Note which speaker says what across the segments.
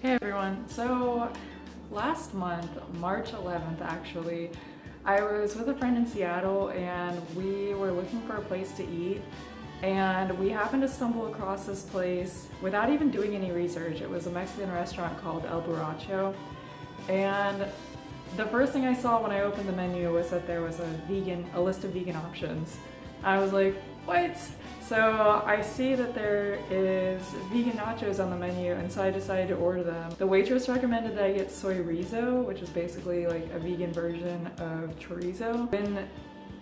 Speaker 1: Hey everyone, so last month, March 11th actually, I was with a friend in Seattle and we were looking for a place to eat, and we happened to stumble across this place without even doing any research. It was a Mexican restaurant called El Borracho, and the first thing I saw when I opened the menu was that there was a list of vegan options. I was like, what? So I see that there is vegan nachos on the menu, and so I decided to order them. The waitress recommended that I get soy rizo, which is basically like a vegan version of chorizo. When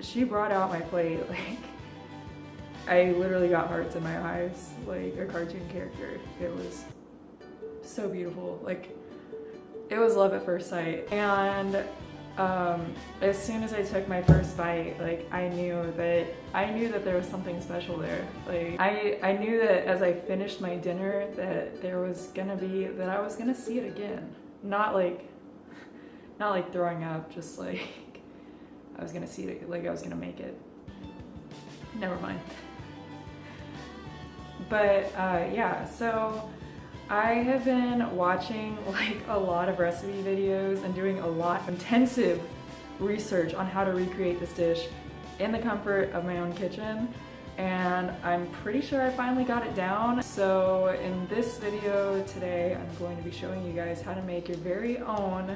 Speaker 1: she brought out my plate, like, I literally got hearts in my eyes, like a cartoon character. It was so beautiful. Like, it was love at first sight. And as soon as I took my first bite, like, I knew that there was something special there. Like, I knew that as I finished my dinner that I was gonna see it again. Not like throwing up, just like I was gonna see it, like I was gonna make it. Never mind. But yeah, so I have been watching like a lot of recipe videos and doing a lot of intensive research on how to recreate this dish in the comfort of my own kitchen, and I'm pretty sure I finally got it down. So in this video today, I'm going to be showing you guys how to make your very own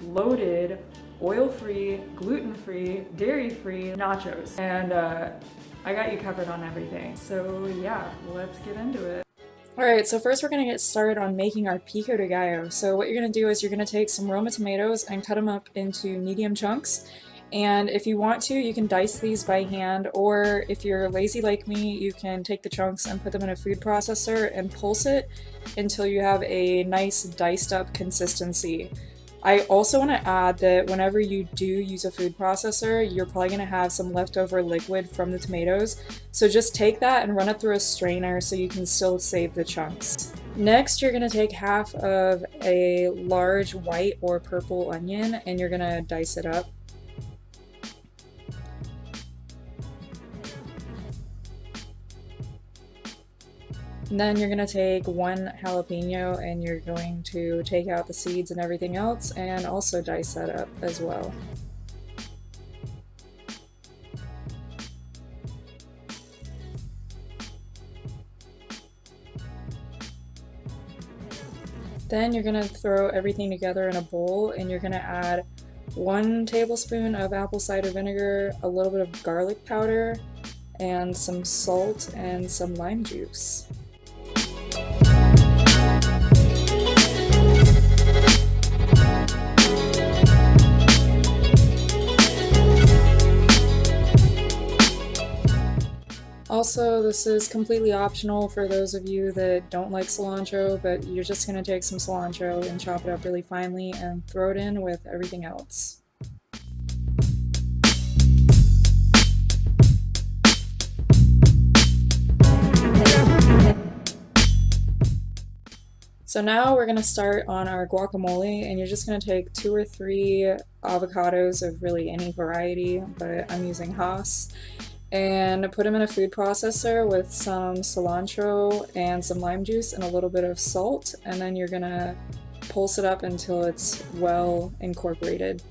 Speaker 1: loaded, oil-free, gluten-free, dairy-free nachos. And I got you covered on everything. So yeah, let's get into it. Alright, so first we're going to get started on making our Pico De Gallo. So what you're going to do is you're going to take some Roma tomatoes and cut them up into medium chunks. And if you want to, you can dice these by hand, or if you're lazy like me, you can take the chunks and put them in a food processor and pulse it until you have a nice diced up consistency. I also want to add that whenever you do use a food processor, you're probably going to have some leftover liquid from the tomatoes, so just take that and run it through a strainer so you can still save the chunks. Next, you're going to take half of a large white or purple onion and you're going to dice it up. And then you're going to take one jalapeno and you're going to take out the seeds and everything else and also dice that up as well. Then you're going to throw everything together in a bowl and you're going to add 1 tablespoon of apple cider vinegar, a little bit of garlic powder, and some salt and some lime juice. Also, this is completely optional for those of you that don't like cilantro, but you're just going to take some cilantro and chop it up really finely and throw it in with everything else. So now we're going to start on our guacamole, and you're just going to take 2 or 3 avocados of really any variety, but I'm using Hass, and put them in a food processor with some cilantro and some lime juice and a little bit of salt, and then you're gonna pulse it up until it's well incorporated.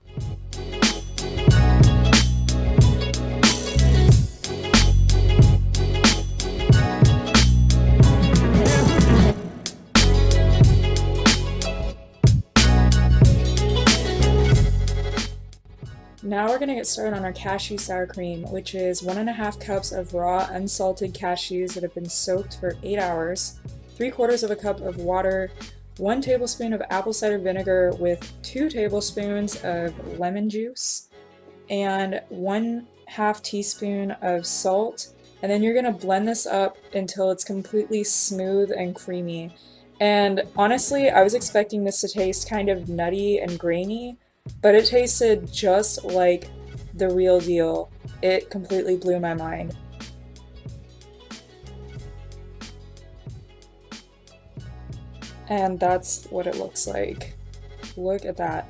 Speaker 1: Now we're going to get started on our cashew sour cream, which is 1.5 cups of raw unsalted cashews that have been soaked for 8 hours, 3/4 of a cup of water, 1 tablespoon of apple cider vinegar with 2 tablespoons of lemon juice, and 1/2 teaspoon of salt. And then you're going to blend this up until it's completely smooth and creamy. And honestly, I was expecting this to taste kind of nutty and grainy, but it tasted just like the real deal. It completely blew my mind. And that's what it looks like. Look at that.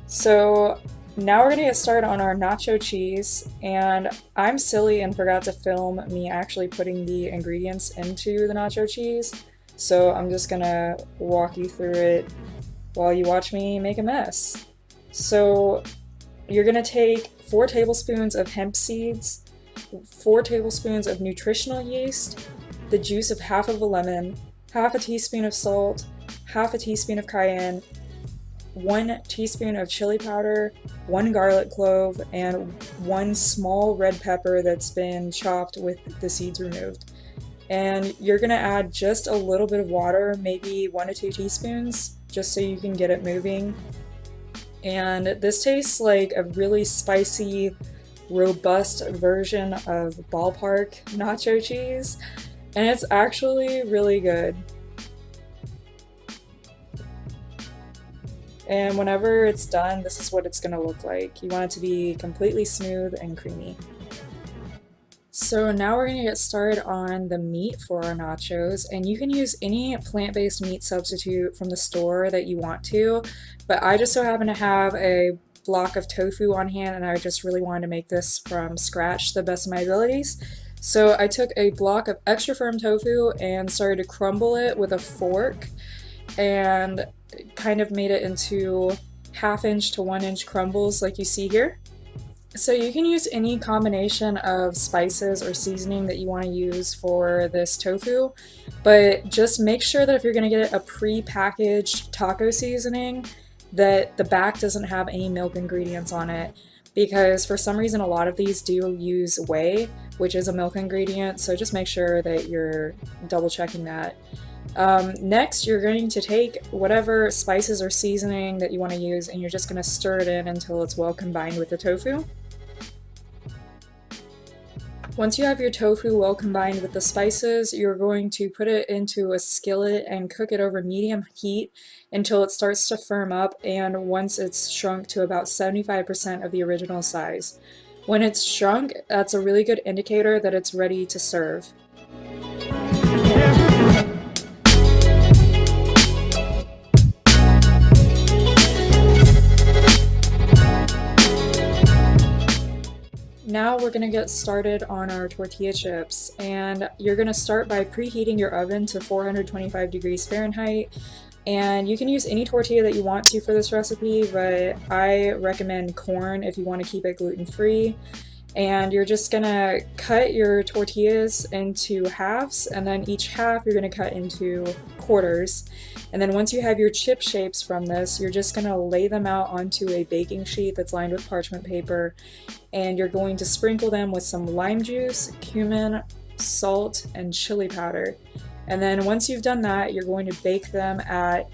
Speaker 1: So now we're gonna get started on our nacho cheese, and I'm silly and forgot to film me actually putting the ingredients into the nacho cheese. So I'm just gonna walk you through it while you watch me make a mess. So you're gonna take 4 tablespoons of hemp seeds, 4 tablespoons of nutritional yeast, the juice of half of a lemon, half a teaspoon of salt, half a teaspoon of cayenne, 1 teaspoon of chili powder, 1 garlic clove, and 1 small red pepper that's been chopped with the seeds removed. And you're gonna add just a little bit of water, maybe 1 to 2 teaspoons, just so you can get it moving. And this tastes like a really spicy, robust version of ballpark nacho cheese, and it's actually really good. And whenever it's done, this is what it's gonna look like. You want it to be completely smooth and creamy. So now we're gonna get started on the meat for our nachos, and you can use any plant-based meat substitute from the store that you want to, but I just so happen to have a block of tofu on hand and I just really wanted to make this from scratch to the best of my abilities. So I took a block of extra firm tofu and started to crumble it with a fork and kind of made it into 1/2 inch to 1 inch crumbles like you see here. So you can use any combination of spices or seasoning that you want to use for this tofu, but just make sure that if you're going to get a pre-packaged taco seasoning, that the back doesn't have any milk ingredients on it, because for some reason a lot of these do use whey, which is a milk ingredient, so just make sure that you're double checking that. Next, you're going to take whatever spices or seasoning that you want to use and you're just going to stir it in until it's well combined with the tofu. Once you have your tofu well combined with the spices, you're going to put it into a skillet and cook it over medium heat until it starts to firm up, and once it's shrunk to about 75% of the original size. When it's shrunk, that's a really good indicator that it's ready to serve. Now we're going to get started on our tortilla chips, and you're going to start by preheating your oven to 425 degrees Fahrenheit, and you can use any tortilla that you want to for this recipe, but I recommend corn if you want to keep it gluten-free. And you're just going to cut your tortillas into halves, and then each half you're going to cut into quarters. And then once you have your chip shapes from this, you're just going to lay them out onto a baking sheet that's lined with parchment paper, and you're going to sprinkle them with some lime juice, cumin, salt, and chili powder. And then once you've done that, you're going to bake them at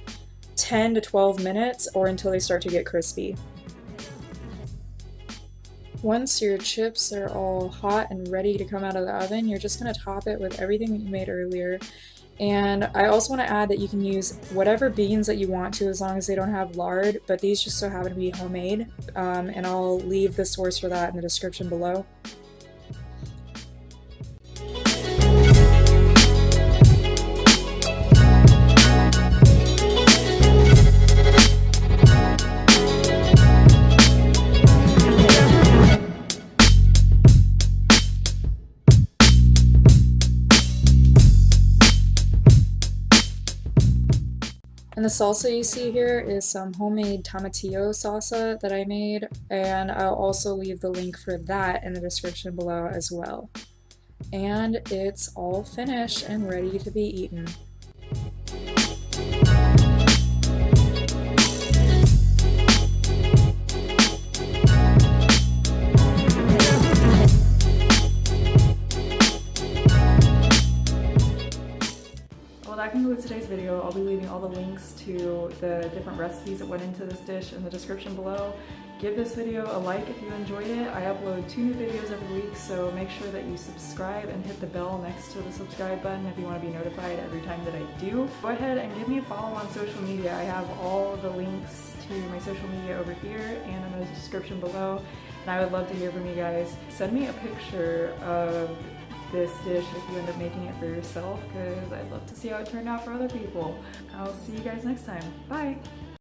Speaker 1: 10 to 12 minutes or until they start to get crispy. Once your chips are all hot and ready to come out of the oven, you're just going to top it with everything that you made earlier. And I also want to add that you can use whatever beans that you want to as long as they don't have lard, but these just so happen to be homemade, and I'll leave the source for that in the description below. And the salsa you see here is some homemade Tomatillo Salsa that I made, and I'll also leave the link for that in the description below as well. And it's all finished and ready to be eaten. Well, that concludes today's video. I'll be leaving all the links to the different recipes that went into this dish in the description below. Give this video a like if you enjoyed it. I upload 2 new videos every week, so make sure that you subscribe and hit the bell next to the subscribe button if you want to be notified every time that I do. Go ahead and give me a follow on social media. I have all the links to my social media over here and in the description below, and I would love to hear from you guys. Send me a picture of this dish if you end up making it for yourself, because I'd love to see how it turned out for other people. I'll see you guys next time. Bye!